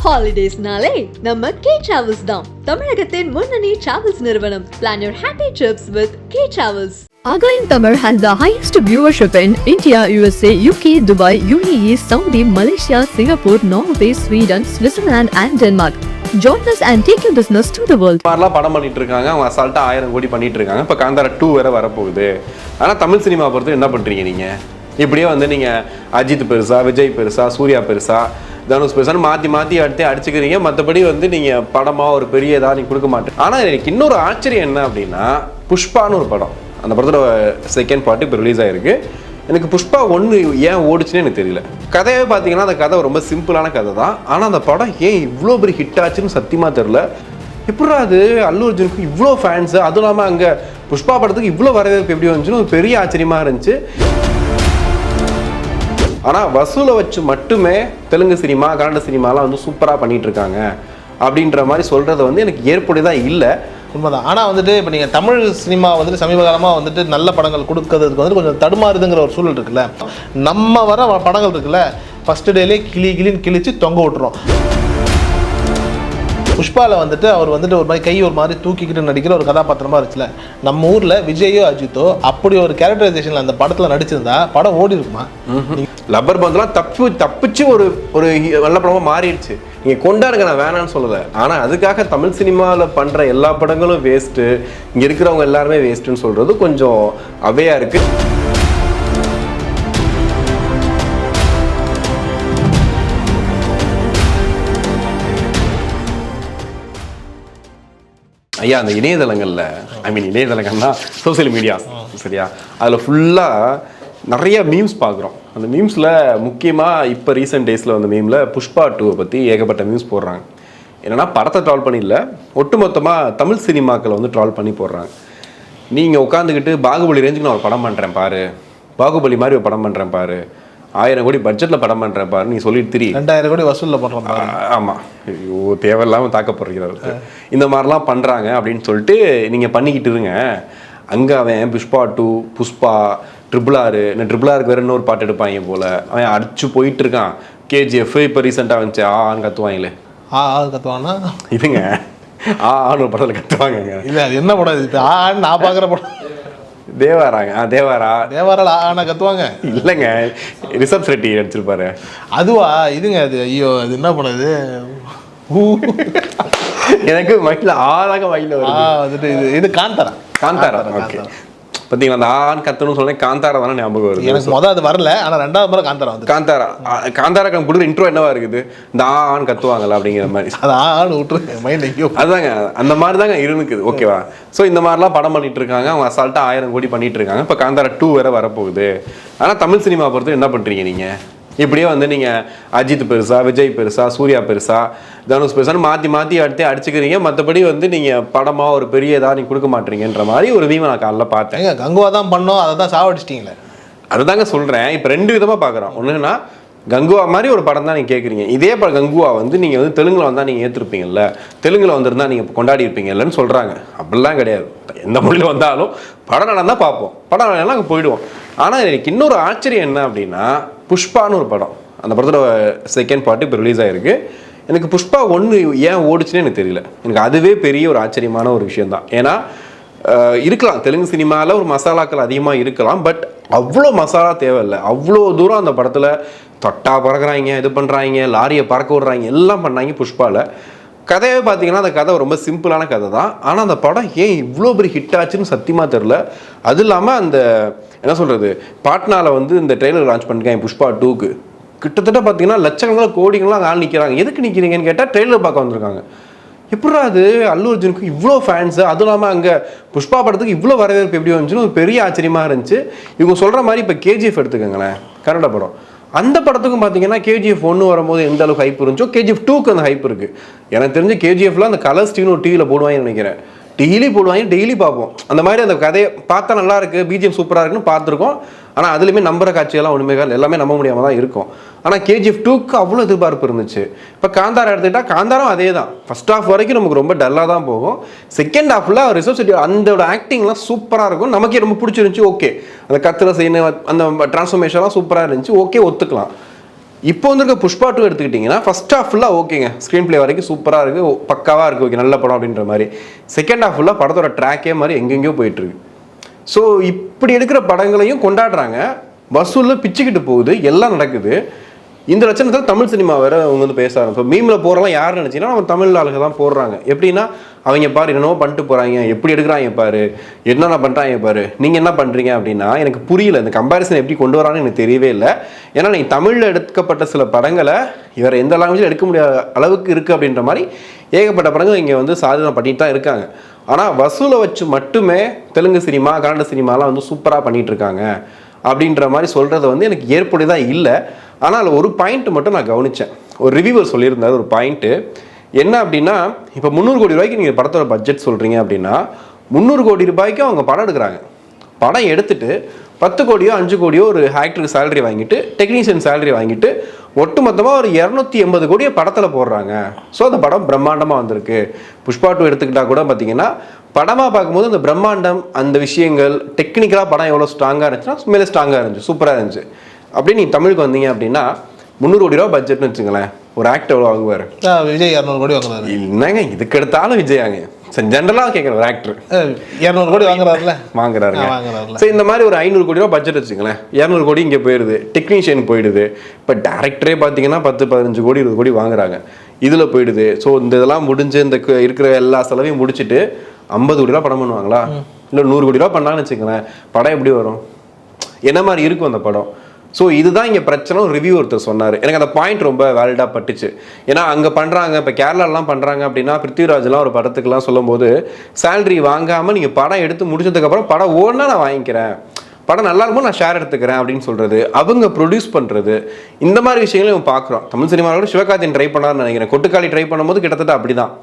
Holidays-நாலே நம்ம K Travels தான். தமிழகத்தின் முன்னணி travels நிறுவனம். Plan your happy trips with K Travels. Aghain Tamil has the highest viewership in India, USA, UK, Dubai, UAE, Saudi, Malaysia, Singapore, Norway, Sweden, Switzerland and Denmark. Join us and take your business to the world. மாதிரிலாம் படம் பண்ணிட்டு இருக்காங்க, அவங்க அசால்ட்டா 1000 கோடி பண்ணிட்டு இருக்காங்க. இப்போ காந்தாரா 2 வேற வரப்போகுது. ஆனால் தமிழ் சினிமா பொறுத்து என்ன பண்றீங்க நீங்க? இப்படியே வந்து நீங்க அஜித் பெருசா, விஜய் பெருசா, சூர்யா பெருசா, தனுஷ் பெருசான்னு மாற்றி அடிச்சுக்கிறீங்க. மற்றபடி வந்து நீங்கள் படமாக ஒரு பெரிய இதாக நீங்கள் கொடுக்க மாட்டேன். ஆனால் எனக்கு இன்னொரு ஆச்சரியம் என்ன அப்படின்னா, புஷ்பான்னு ஒரு படம், அந்த படத்தோட செகண்ட் பார்ட் இப்போ ரிலீஸ் ஆகிருக்கு. எனக்கு புஷ்பா 1 ஏன் ஓடிச்சுன்னு எனக்கு தெரியல. கதையே பார்த்தீங்கன்னா அந்த கதை ரொம்ப சிம்பிளான கதை தான். ஆனால் அந்த படம் ஏன் இவ்வளோ பெரிய ஹிட் ஆச்சுன்னு சத்தியமாக தெரில. எப்படா அது அல்லு அர்ஜுனுக்கு இவ்வளோ ஃபேன்ஸு, அதுவும் இல்லாமல் அங்கே புஷ்பா படத்துக்கு இவ்வளோ வரவேற்பு எப்படி வந்துச்சுன்னு ஒரு பெரிய ஆச்சரியமாக இருந்துச்சு. ஆனால் வசூலை வச்சு மட்டுமே தெலுங்கு சினிமா, கன்னட சினிமாலாம் வந்து சூப்பராக பண்ணிகிட்டு இருக்காங்க அப்படின்ற மாதிரி சொல்கிறது வந்து எனக்கு ஏற்புடையதாக இல்லை. உண்மைதான். ஆனால் வந்துட்டு இப்போ நீங்கள் தமிழ் சினிமா வந்துட்டு சமீப காலமாக வந்துட்டு நல்ல படங்கள் கொடுக்கறதுக்கு வந்து கொஞ்சம் தடுமாறுதுங்கிற ஒரு சூழல் இருக்குல்ல. நம்ம வர படங்கள் இருக்குல்ல, ஃபஸ்ட்டு டேலே கிளின்னு கிழிச்சு தொங்க விட்டுறோம். புஷ்பாவில் வந்துட்டு அவர் வந்துட்டு ஒரு மாதிரி ஒரு மாதிரி தூக்கிக்கிட்டு நடிக்கிற ஒரு கதாபாத்திரமாக இருந்துச்சுல. நம்ம ஊரில் விஜயோ அஜித்தோ அப்படி ஒரு கேரக்டரைசேஷனில் அந்த படத்தில் நடிச்சிருந்தா படம் ஓடி இருக்குமா? லப்பர் பந்தெல்லாம் தப்பிச்சு ஒரு நல்ல படமாக மாறிடுச்சு. நீங்கள் கொண்டாடுங்க, நான் வேணான்னு சொல்லலை. ஆனால் அதுக்காக தமிழ் சினிமாவில் பண்ணுற எல்லா படங்களும் வேஸ்ட்டு, இங்கே இருக்கிறவங்க எல்லாருமே வேஸ்ட்டுன்னு சொல்கிறது கொஞ்சம் அவையாக இருக்குது. ஐயா, அந்த இணையதளங்களில் இணையதளங்கள்னா சோசியல் மீடியா சரியா, அதில் ஃபுல்லாக நிறைய மீம்ஸ் பார்க்குறோம். அந்த மீம்ஸில் முக்கியமாக இப்போ ரீசெண்ட் டேஸில் வந்த மீமில் புஷ்பா 2 பற்றி ஏகப்பட்ட மீம்ஸ் போடுறாங்க. என்னென்னா படத்தை ட்ரால் பண்ணிடல, ஒட்டுமொத்தமாக தமிழ் சினிமாக்களை வந்து ட்ரால் பண்ணி போடுறாங்க. நீங்கள் உட்காந்துக்கிட்டு பாகுபலி ரேஞ்சுக்கு நான் ஒரு படம் பண்ணுறேன் பாரு, பாகுபலி மாதிரி ஒரு படம் பண்ணுறேன் பாரு, 1000 கோடி பட்ஜெட்டில் படம் பண்ணுறேன் பாரு, நீ சொல்லிட்டு 2000 கோடி வசூலில் பண்ணுறோம். ஆமாம், ஐயோ தேவையில்லாமல் தாக்கப்படுறது இந்த மாதிரிலாம் பண்ணுறாங்க அப்படின்னு சொல்லிட்டு நீங்கள் பண்ணிக்கிட்டு இருங்க. அங்கே அவன் புஷ்பா 2, புஷ்பா, RRR, RRRக்கு வேறு இன்னொரு பாட்டு எடுப்பாங்க போல், அவன் அடிச்சு போயிட்டு இருக்கான். KGF இப்போ ரீசெண்டாக வந்துச்சு, ஆன்னு கத்துவாங்களே, கத்துவானா இதுங்க ஆன்னு ஒரு படத்தில் கத்துவாங்க. இல்லை அது என்ன படம் இது? ஆன்னு நான் பார்க்குற படம் தேவாரா ஆனா கத்துவாங்க. இல்லைங்க, ரிஷப் ஷெட்டி நடிச்சிருப்பாரு. அதுவா? இதுங்க அது. ஐயோ, அது என்ன பண்ணுது? எனக்கு மைண்டில் ஆளாக மைண்டில் வந்துட்டு இது காந்தாரா. ஓகே, பார்த்தீங்களா, அந்த ஆண் கத்தணும்னு சொன்னேன், காந்தாரா தானே ஞாபகம் வருது. எனக்கு மொதல் அது வரல, ஆனால் 2வது முறை காந்தாரா வந்து. காந்தாரா கொடுக்குற இன்ட்ரோ என்னவா இருக்குது, இந்த ஆண் கத்துவாங்களா அப்படிங்கிற மாதிரி. அது ஆண் விட்டுருக்கு மைண்ட் எங்கேயோ. அதுதாங்க, அந்த மாதிரி தாங்க இருக்குது. ஓகேவா? ஸோ இந்த மாதிரிலாம் படம் பண்ணிட்டு இருக்காங்க, அவங்க அசால்ட்டா 1000 கோடி பண்ணிட்டு இருக்காங்க. இப்போ காந்தாரா 2 வேற வரப்போகுது. ஆனால் தமிழ் சினிமா பொறுத்து என்ன பண்றீங்க நீங்க? இப்படியே வந்து நீங்கள் அஜித் பெருசா, விஜய் பெருசா, சூர்யா பெருசா, தனுஷ் பெருசான்னு மாற்றி அடிச்சுக்கிறீங்க. மற்றபடி வந்து நீங்கள் படமாக ஒரு பெரிய இதாக நீங்கள் கொடுக்க மாட்டீங்கன்ற மாதிரி ஒரு வீமை நான் காலைல பார்த்தேன். கங்குவா தான் பண்ணோம், அதை தான் சாவடிச்சிட்டிங்களே. அதுதாங்க சொல்கிறேன். இப்போ 2 விதமாக பார்க்குறோம். ஒன்றுன்னா கங்குவா மாதிரி ஒரு படம் தான் நீங்கள் கேட்குறீங்க. இதே படம் கங்குவா வந்து நீங்கள் வந்து தெலுங்கில் வந்தால் நீங்கள் ஏற்றுருப்பீங்கல்ல, தெலுங்கில் வந்திருந்தால் நீங்கள் கொண்டாடி இருப்பீங்கல்லன்னு சொல்கிறாங்க. அப்படிலாம் கிடையாது. எந்த மொழியில் வந்தாலும் படம் நடந்தால் பார்ப்போம், படம் நடந்தால் அங்கே போயிடுவோம். ஆனால் எனக்கு இன்னொரு ஆச்சரியம் என்ன அப்படின்னா, புஷ்பான்னு ஒரு படம், அந்த படத்தோட செகண்ட் பார்ட் இப்போ ரிலீஸ் ஆகிருக்கு. எனக்கு புஷ்பா 1 ஏன் ஓடிச்சுன்னு எனக்கு தெரியல. எனக்கு அதுவே பெரிய ஒரு ஆச்சரியமான ஒரு விஷயந்தான். ஏன்னா இருக்கலாம், தெலுங்கு சினிமாவில் ஒரு மசாலாக்கள் அதிகமாக இருக்கலாம், பட் அவ்வளோ மசாலா தேவையில்லை. அவ்வளோ தூரம் அந்த படத்தில் தொட்டா பறக்கிறாங்க, இது பண்ணுறாங்க, லாரியை பறக்க விடுறாங்க, எல்லாம் பண்ணாங்க புஷ்பாவில். கதையே பார்த்தீங்கன்னா அந்த கதை ரொம்ப சிம்பிளான கதை தான். ஆனால் அந்த படம் ஏன் இவ்வளோ பெரிய ஹிட் ஆச்சுன்னு சத்தியமாக தெரில. அது இல்லாமல் அந்த என்ன சொல்கிறது, பாட்னாவில் வந்து இந்த ட்ரெய்லர் லான்ச் பண்ணிருக்காங்க புஷ்பா 2க்கு. கிட்டத்தட்ட பார்த்தீங்கன்னா லட்சக்கணக்கில் கோடிகள்லாம் அங்கே ஆள் நிற்கிறாங்க. எதுக்கு நிற்கிறீங்கன்னு கேட்டால் ட்ரெய்லர் பார்க்க வந்திருக்காங்க. எப்படா அது அல்லு அர்ஜுனுக்கு இவ்வளோ ஃபேன்ஸு, அதுவும் இல்லாமல் அங்கே புஷ்பா படத்துக்கு இவ்வளோ வரவேற்பு எப்படி வந்துச்சுன்னு ஒரு பெரிய ஆச்சரியமாக இருந்துச்சு. இவங்க சொல்கிற மாதிரி இப்போ KGF எடுத்துக்கோங்களேன், கன்னட படம். அந்த படத்துக்கும் பார்த்தீங்கன்னா KGF 1 வரும்போது எந்த அளவுக்கு ஹைப் இருந்துச்சோ KGF 2க்கு அந்த ஹைப் இருக்குது. எனக்கு தெரிஞ்சு KGFலாம் அந்த கலர்ஸ் டிவின்னு ஒரு டிவியில் போடுவாங்கன்னு நினைக்கிறேன். டெய்லி போடுவாங்க, டெய்லி பார்ப்போம். அந்த மாதிரி அந்த கதையை பார்த்தா நல்லா இருக்குது, பிஜிஎம் சூப்பராக இருக்குன்னு பார்த்துருக்கோம். ஆனால் அதுலேயுமே நம்புற காட்சியெல்லாம் ஒன்றுமே எல்லாமே நம்ப முடியாமல் தான் இருக்கும். ஆனால் KGF 2க்கு அவ்வளோ எதிர்பார்ப்பு இருந்துச்சு. இப்போ காந்தாரா எடுத்துக்கிட்டால் காந்தாரம் அதே தான். ஃபர்ஸ்ட் ஹாஃப் வரைக்கும் நமக்கு ரொம்ப டல்லாக தான் போகும். செகண்ட் ஹாஃபில் ரிஷப் ஷெட்டி அந்த ஆக்டிங்லாம் சூப்பராக இருக்கும், நமக்கே ரொம்ப பிடிச்சிருந்துச்சு. ஓகே, அந்த கத்துற சீனு, அந்த டிரான்ஸ்ஃபர்மேஷன்லாம் சூப்பராக இருந்துச்சு, ஓகே ஒத்துக்கலாம். இப்போ வந்துருக்க புஷ்பா 2 எடுத்துக்கிட்டிங்கன்னா ஃபர்ஸ்ட் ஹாஃப் ஃபுல்லாக ஓகேங்க, ஸ்க்ரீன் பிளே வரைக்கும் சூப்பராக இருக்குது, பக்காவாக இருக்குது, ஓகே நல்ல படம் அப்படின்ற மாதிரி. செகண்ட் ஹாஃப் ஃபுல்லாக படத்தோட ட்ராக்கே மாதிரி எங்கெங்கேயோ போயிட்டுருக்கு. ஸோ இப்படி எடுக்கிற படங்களையும் கொண்டாடுறாங்க, வசூலில் பிச்சுக்கிட்டு போகுது, எல்லாம் நடக்குது. இந்த லட்சணத்தில் தமிழ் சினிமா வேறு அவங்க வந்து பேச ஆரம்பிச்சு. மீமில் போகிறலாம் யாருன்னு நினச்சிங்கன்னா நம்ம தமிழ் ஆளுங்க தான் போடுறாங்க. எப்படின்னா அவங்க பாரு என்னென்னவோ பண்ணிட்டு போகிறாங்க, எப்படி எடுக்கிறாங்க பாரு, என்னென்ன பண்ணுறாங்க பாரு, நீங்கள் என்ன பண்ணுறீங்க அப்படின்னா எனக்கு புரியல. இந்த கம்பேரிசன் எப்படி கொண்டு வரான்னு எனக்கு தெரியவே இல்லை. ஏன்னா நீங்கள் தமிழில் எடுக்கப்பட்ட சில படங்களை வேறு எந்த லாங்குவேஜில் எடுக்க முடியாத அளவுக்கு இருக்குது அப்படின்ற மாதிரி ஏகப்பட்ட படங்கள் இங்கே வந்து சாதனை பண்ணிட்டு தான் இருக்காங்க. ஆனால் வசூலை வச்சு மட்டுமே தெலுங்கு சினிமா கன்னட சினிமாலாம் வந்து சூப்பராக பண்ணிகிட்டு இருக்காங்க அப்படின்ற மாதிரி சொல்கிறது வந்து எனக்கு ஏற்புடையதாக இல்லை. ஆனால் ஒரு பாயிண்ட் மட்டும் நான் கவனித்தேன். ஒரு ரிவ்யூவர் சொல்லியிருந்தார் ஒரு பாயிண்ட்டு என்ன அப்படின்னா, இப்போ 300 கோடி ரூபாய்க்கு நீங்கள் படத்தோட பட்ஜெட் சொல்கிறீங்க அப்படின்னா 300 கோடி ரூபாய்க்கு அவங்க படம் எடுக்கிறாங்க. படம் எடுத்துட்டு 10 கோடியோ 5 கோடியோ ஒரு ஆக்டருக்கு சேலரி வாங்கிட்டு டெக்னீஷியன் சேலரி வாங்கிட்டு ஒட்டு மொத்தமாக ஒரு 280 கோடியை படத்தில் போடுறாங்க. ஸோ அந்த படம் பிரம்மாண்டமாக வந்திருக்கு. புஷ்பா 2 எடுத்துக்கிட்டால் கூட பார்த்தீங்கன்னா படமாக பார்க்கும்போது அந்த பிரம்மாண்டம், அந்த விஷயங்கள் டெக்னிக்கலாக படம் எவ்வளோ ஸ்ட்ராங்காக இருந்துச்சுன்னா மேலே ஸ்ட்ராங்காக இருந்துச்சு, சூப்பராக இருந்துச்சு. அப்படியே நீ தமிழுக்கு வந்தீங்க அப்படின்னா 300 கோடி ரூபா பட்ஜெட்னு வச்சுங்களேன், ஒரு ஆக்டர் எவ்வளோ வாங்குவார்? விஜய் 200 கோடி வாங்குறாரு. இல்லைங்க, இதுக்கு எடுத்தாலும் விஜயாங்க ஜென்ரலாக கேட்குற ஒரு ஆக்டர் 200 கோடி வாங்குறாருல, வாங்குறாருங்க. ஸோ இந்த மாதிரி ஒரு 500 கோடி ரூபா பட்ஜெட் வச்சுங்களேன், 200 கோடி இங்கே போயிடுது, டெக்னீஷியன் போயிடுது. இப்போ டேரக்டரே பார்த்தீங்கன்னா 10-15 கோடி 20 கோடி வாங்குறாங்க, இதில் போயிடுது. ஸோ இந்த இதெல்லாம் முடிஞ்சு இந்த இருக்கிற எல்லா செலவையும் முடிச்சுட்டு 50 கோடி ரூபா படம் பண்ணுவாங்களா? இல்லை 100 கோடி ரூபா பண்ணாங்கன்னு வச்சுக்கங்களேன், படம் எப்படி வரும்? என்ன மாதிரி இருக்கும் அந்த படம்? ஸோ இதுதான் இங்கே பிரச்சனை. ஒரு ரிவ்யூ ஒருத்தர் சொன்னார், எனக்கு அந்த பாயிண்ட் ரொம்ப வேலிடாக பட்டுச்சு. ஏன்னா அங்கே பண்ணுறாங்க, இப்போ கேரளாலாம் பண்ணுறாங்க அப்படின்னா பிருத்திவிராஜ்லாம் ஒரு படத்துக்குலாம் சொல்லும்போது சேலரி வாங்காமல் நீங்கள் படம் எடுத்து முடிச்சதுக்கப்புறம் படம் ஓடனா நான் வாங்கிக்கிறேன், படம் நல்லா இருக்கும்போது நான் ஷேர் எடுத்துக்கிறேன் அப்படின்னு சொல்கிறது, அவங்க ப்ரொடியூஸ் பண்ணுறது, இந்த மாதிரி விஷயங்களையும் நம்ம பார்க்குறோம். தமிழ் சினிமாவோட சிவகார்த்தியன் ட்ரை பண்ணார்னு நினைக்கிறேன். கொட்டுக்காளி ட்ரை பண்ணும்போது கிட்டத்தட்ட அப்படி தான்,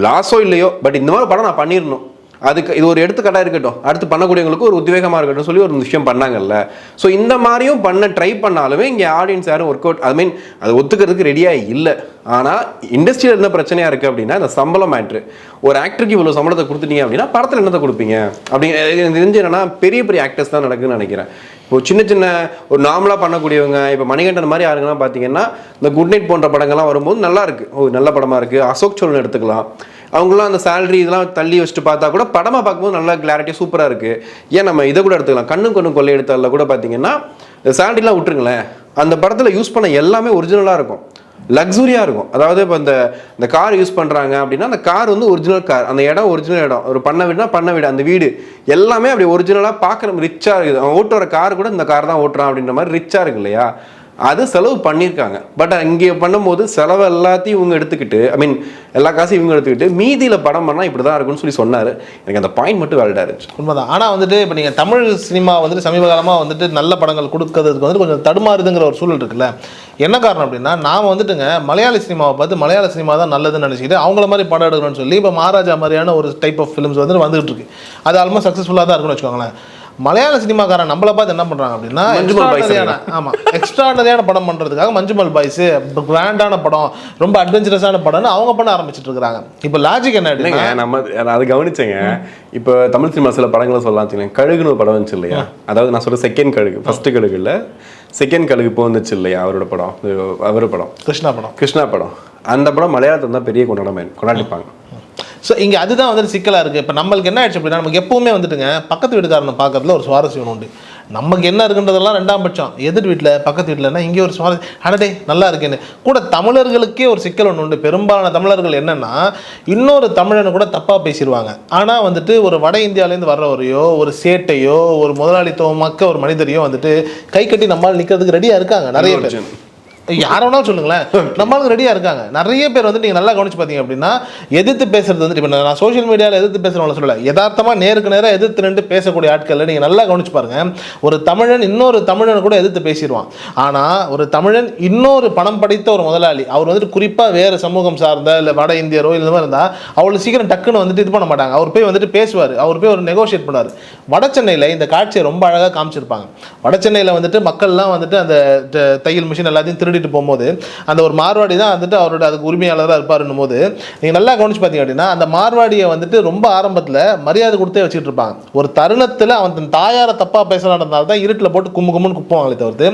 லாஸோ இல்லையோ பட் இந்த மாதிரி படம் நான் பண்ணிடணும், அதுக்கு இது ஒரு எடுத்துக்காட்டாக இருக்கட்டும், அடுத்து பண்ணக்கூடியவங்களுக்கு ஒரு உத்வேகமாக இருக்கட்டும் சொல்லி ஒரு விஷயம் பண்ணாங்கல்ல. ஸோ இந்த மாதிரியும் பண்ண ட்ரை பண்ணாலுமே இங்கே ஆடியன்ஸ் யாரும் ஒர்க் அவுட் அது ஒத்துக்கிறதுக்கு ரெடியாக இல்லை. ஆனால் இண்டஸ்ட்ரியில் என்ன பிரச்சனையாக இருக்குது அப்படின்னா இந்த சம்பளம் மேட்ரு. ஒரு ஆக்டருக்கு இவ்வளோ சம்பளத்தை கொடுத்துட்டீங்க அப்படின்னா படத்தில் என்னத்தை கொடுப்பீங்க அப்படிங்கிற தெரிஞ்சு என்னன்னா பெரிய பெரிய ஆக்டர்ஸ் தான் நடக்குதுன்னு நினைக்கிறேன். இப்போ சின்ன சின்ன ஒரு நார்மலாக பண்ணக்கூடியவங்க, இப்போ மணிகண்டன் மாதிரி யாருங்கெல்லாம் பார்த்தீங்கன்னா இந்த குட் நைட் போன்ற படங்கள்லாம் வரும்போது நல்லா இருக்குது, ஓ நல்ல படமாக இருக்குது. அசோக் சோழன் எடுத்துக்கலாம், அவங்களாம் அந்த சேலரி இதெல்லாம் தள்ளி வச்சுட்டு பார்த்தா கூட படமாக பார்க்கும்போது நல்லா கிளாரிட்டி சூப்பராக இருக்குது. ஏன் நம்ம இதை கூட எடுத்துக்கலாம், கண்ணும் கொள்ளை எடுத்தால கூட பார்த்தீங்கன்னா இந்த சேலரிலாம் விட்டுருங்களேன், அந்த படத்தில் யூஸ் பண்ண எல்லாமே ஒரிஜினலாக இருக்கும், லக்ஸுரியாக இருக்கும். அதாவது இப்போ இந்த கார் யூஸ் பண்ணுறாங்க அப்படின்னா அந்த கார் வந்து ஒரிஜினல் கார், அந்த இடம் ஒரிஜினல் இடம், ஒரு பண்ண வீடுனா பண்ண வீடு, அந்த வீடு எல்லாமே அப்படி ஒரிஜினலாக பார்க்குற ரிச்சாக இருக்குது. அவன் ஓட்டுற கார் கூட இந்த கார் தான் ஓட்டுறான் அப்படின்ற மாதிரி ரிச்சாக இருக்கு இல்லையா, அது செலவு பண்ணியிருக்காங்க. பட் இங்கே பண்ணும்போது செலவு எல்லாத்தையும் இவங்க எடுத்துக்கிட்டு, எல்லா காசையும் இவங்க எடுத்துக்கிட்டு மீதியில் படம் பண்ணால் இப்படி தான் இருக்குன்னு சொல்லி சொன்னார். எனக்கு அந்த பாயிண்ட் மட்டும் வேலிடாக இருந்துச்சு. உண்மைதான். ஆனால் வந்துட்டு இப்போ நீங்கள் தமிழ் சினிமா வந்துட்டு சமீப காலமாக வந்துட்டு நல்ல படங்கள் கொடுக்கறதுக்கு வந்து கொஞ்சம் தடுமாறுதுங்கிற ஒரு சூழல் இருக்குல்ல. என்ன காரணம் அப்படின்னா, நாம் வந்துட்டுங்க மலையாள சினிமாவை பார்த்து மலையாள சினிமா தான் நல்லதுன்னு நினச்சிக்கிட்டு அவங்கள மாதிரி படம் எடுக்கணும்னு சொல்லி இப்போ மகாராஜா மாதிரியான ஒரு டைப் ஆஃப் ஃபிலிம்ஸ் வந்துட்டு இருக்கு. அது ஆல்மோஸ்ட் சக்ஸஸ்ஃபுல்லாக தான் இருக்குன்னு வச்சுக்கோங்களேன். மலையாள சினிமாக்காரன் நம்மளை பார்த்து என்ன பண்ணுறாங்க அப்படின்னா, எக்ஸ்ட்ராடனரியான படம் பண்ணுறதுக்காக மஞ்சுமல் பாய்ஸ் கிராண்டான படம், ரொம்ப அட்வென்ச்சரஸான படம்னு அவங்க பண்ண ஆரம்பிச்சுட்டு இருக்காங்க. இப்போ லாஜிக் என்ன அப்படின்னா, நம்ம அது கவனிச்சேங்க. இப்போ தமிழ் சினிமா சில படங்களை சொல்லலாம் வச்சுக்கோங்க. கழுகுன்னு ஒரு படம் வந்துச்சு இல்லையா, அதாவது நான் சொல்ற செகண்ட் கழுகு, ஃபர்ஸ்ட் கழுகு இல்லை, செகண்ட் கழுகு இப்போ வந்துச்சு இல்லையா, அவரோட படம், அவர் படம் கிருஷ்ணா படம். அந்த படம் மலையாளத்தில் தான் பெரிய கொண்டாடிப்பாங்க. ஸோ இங்கே அதுதான் வந்துட்டு சிக்கலாக இருக்குது. இப்போ நம்மளுக்கு என்ன ஆயிடுச்சு அப்படின்னா, நமக்கு எப்பவுமே வந்துட்டுங்க பக்கத்து வீட்டுக்காரனை பார்க்கறதுல ஒரு சுவாரஸ்யம் உண்டு. நமக்கு என்ன இருக்குன்றதெல்லாம் ரெண்டாம் பட்சம். எதிர் வீட்டில் பக்கத்து வீட்டில்னா இங்கே ஒரு சுவாரஸ்யம், அடடே நல்லா இருக்குன்னு. கூட தமிழர்களுக்கே ஒரு சிக்கல் ஒன்று உண்டு. பெரும்பாலான தமிழர்கள் என்னென்னா, இன்னொரு தமிழனை கூட தப்பாக பேசிடுவாங்க. ஆனால் வந்துட்டு ஒரு வட இந்தியாவிலேருந்து வர்றவரையோ, ஒரு சேட்டையோ, ஒரு முதலாளித்துவமாக்க ஒரு மனிதரையோ வந்துட்டு கை கட்டி நம்மளால் நிற்கிறதுக்கு ரெடியாக இருக்காங்க நிறைய பேர். யார வேணாலும் சொல்லுங்களேன், நம்மளுக்கு ரெடியாக இருக்காங்க. நிறைய பேர் வந்து நீங்கள் நல்லா கவனிச்சு பார்த்தீங்க அப்படின்னா, எதிர்த்து பேசுறது வந்துட்டு, இப்போ நான் சோஷியல் மீடியாவில் எதிர்த்து பேசுகிறவங்கள சொல்லலை, யதார்த்தமாக நேருக்கு நேராக எதிர்த்து நின்று பேசக்கூடிய ஆட்கள் நீங்கள் நல்லா கவனிச்சு பாருங்க. ஒரு தமிழன் இன்னொரு தமிழனை கூட எதிர்த்து பேசிடுவான். ஆனால் ஒரு தமிழன் இன்னொரு பணம் படைத்த ஒரு முதலாளி, அவர் வந்துட்டு குறிப்பாக வேறு சமூகம் சார்ந்த இல்லை வட இந்தியரோ இந்த மாதிரி இருந்தால் அவ்வளோ சீக்கிரம் டக்குன்னு வந்துட்டு இது பண்ண மாட்டாங்க. அவர் போய் வந்துட்டு பேசுவார், அவர் போய் ஒரு நெகோஷியேட் பண்ணுவார். வட சென்னையில் இந்த காட்சியை ரொம்ப அழகாக காமிச்சிருப்பாங்க. வட சென்னையில் வந்துட்டு மக்கள்லாம் வந்துட்டு அந்த தையல் மிஷின் எல்லாத்தையும் திருடி சொல்லிட்டு போகும்போது அந்த ஒரு மார்வாடி தான் வந்துட்டு அவரோட அதுக்கு உரிமையாளராக இருப்பாருன்னும் போது நீங்கள் நல்லா கவனிச்சு பார்த்தீங்க அப்படின்னா அந்த மார்வாடியை வந்துட்டு ரொம்ப ஆரம்பத்தில் மரியாதை கொடுத்தே வச்சுட்டு இருப்பாங்க. ஒரு தருணத்தில் அவன் தன் தாயாரை தப்பாக பேசலான்றதுனால தான் இருட்டில் போட்டு கும்முன்னு குப்புவாங்களே தவிர்த்து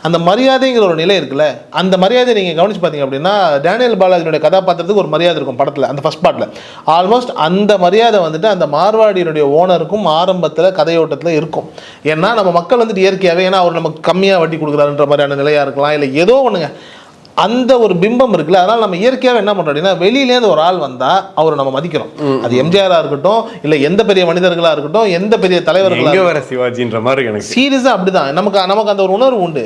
அந்த மரியாதைங்கிற ஒரு நிலை இருக்குல்ல, அந்த மரியாதை நீங்கள் கவனிச்சு பார்த்தீங்க அப்படின்னா டேனியல் பாலாஜினுடைய கதாபாத்திரத்துக்கு ஒரு மரியாதை இருக்கும் படத்தில், அந்த ஃபர்ஸ்ட் பார்ட்டில் ஆல்மோஸ்ட் அந்த மரியாதை வந்துட்டு அந்த மார்வாடியினுடைய ஓனருக்கும் ஆரம்பத்தில் கதையோட்டத்தில் இருக்கும். ஏன்னா நம்ம மக்கள் வந்துட்டு இயற்கையாகவே, ஏன்னா அவர் நமக்கு கம்மியாக வட்டி கொடுக்குறாருன்ற மாதிரியான நிலையாக இருக்கலாம், இல்லை ஏதோ ஒன்றுங்க, அந்த ஒரு பிம்பம் இருக்குல்ல. அதனால நம்ம இயற்கையாக என்ன பண்ணுறோம் அப்படின்னா வெளியிலேருந்து ஒரு ஆள் வந்தால் அவரை நம்ம மதிக்கிறோம். அது எம்ஜிஆராக இருக்கட்டும், இல்லை எந்த பெரிய மனிதர்களாக இருக்கட்டும், எந்த பெரிய தலைவர்களாக வர சிவாஜின்ற மாதிரி எனக்கு சீரியஸாக அப்படிதான் நமக்கு அந்த ஒரு உணர்வு உண்டு.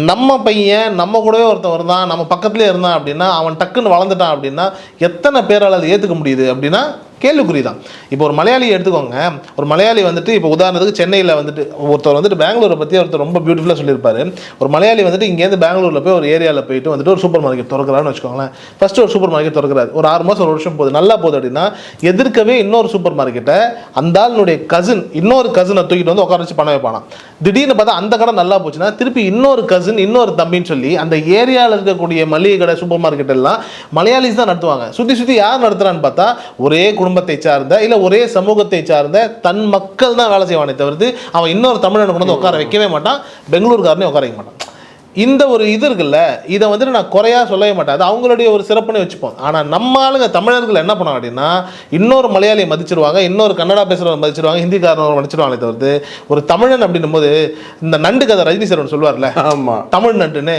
நம்ம பையன் நம்ம கூடவே ஒருத்தன் இருந்தான், நம்ம பக்கத்துலேயே இருந்தான் அப்படின்னா, அவன் டக்குன்னு வளர்ந்துட்டான் அப்படின்னா எத்தனை பேரால் அதை ஏற்றுக்க முடியுது அப்படின்னா கேள்விக்குறி தான். இப்போ ஒரு மலையாளி எடுத்துக்கோங்க, ஒரு மலையாளி வந்துட்டு இப்போ உதாரணத்துக்கு சென்னையில் வந்துட்டு ஒருத்தர் வந்துட்டு பெங்களூரை பற்றி ஒருத்தர் ரொம்ப பியூட்டிஃபுல்லாக சொல்லியிருப்பாரு. ஒரு மலையாளி வந்துட்டு இங்கேருந்து பெங்களூரில் போய் ஒரு ஏரியாவில் போயிட்டு வந்துட்டு ஒரு சூப்பர் மார்க்கெட் திறக்கிறான்னு வச்சுக்கோங்களேன். ஃபஸ்ட்டு ஒரு சூப்பர் மார்க்கெட் திறக்கிறாரு, ஒரு 6 மாதம் ஒரு வருஷம் போகுது, நல்லா போகுது அப்படின்னா எதிர்க்கவே இன்னொரு சூப்பர் மார்க்கெட்டை அந்த ஆளுடைய கசின் இன்னொரு கசினை தூக்கிட்டு வந்து உட்கார வச்சு பண்ண வைப்பானா. திடீர்னு பார்த்தா அந்த கடை நல்லா போச்சுன்னா திருப்பி இன்னொரு கசின் இன்னொரு தம்பின்னு சொல்லி அந்த ஏரியாவில் இருக்கக்கூடிய மளிகை கடை சூப்பர் மார்க்கெட் எல்லாம் மலையாளிஸ் தான் நடத்துவாங்க. சுற்றி யார் நடத்துகிறான்னு பார்த்தா ஒரே குடும்பத்தை சார்ந்த இல்லை ஒரே சமூகத்தை சார்ந்த தன் மக்கள் தான் வேலை செய்வானே தவிர்த்து அவன் இன்னொரு தமிழனை கொண்டு வந்து உட்கார வைக்கவே மாட்டான், பெங்களூர்காரனே உட்கார வைக்க மாட்டான். இந்த ஒரு இது இருக்குல்ல, இதை வந்துட்டு நான் குறையா சொல்லவே மாட்டேன், அது அவங்களுடைய ஒரு சிறப்புன்னு வச்சுப்போம். ஆனால் நம்ம ஆளுங்க தமிழர்கள் என்ன பண்ணுவாங்க அப்படின்னா இன்னொரு மலையாளியை மதிச்சிருவாங்க, இன்னொரு கன்னடா பேசுகிறவங்க மதிச்சிருவாங்க, ஹிந்திக்காரங்க மதிச்சிருவாங்களே தவிர்த்து ஒரு தமிழன் அப்படின்னும் போது இந்த நண்டு கதை ரஜினி சார் சொல்லுவார்ல, ஆமாம் தமிழ் நண்டுன்னு,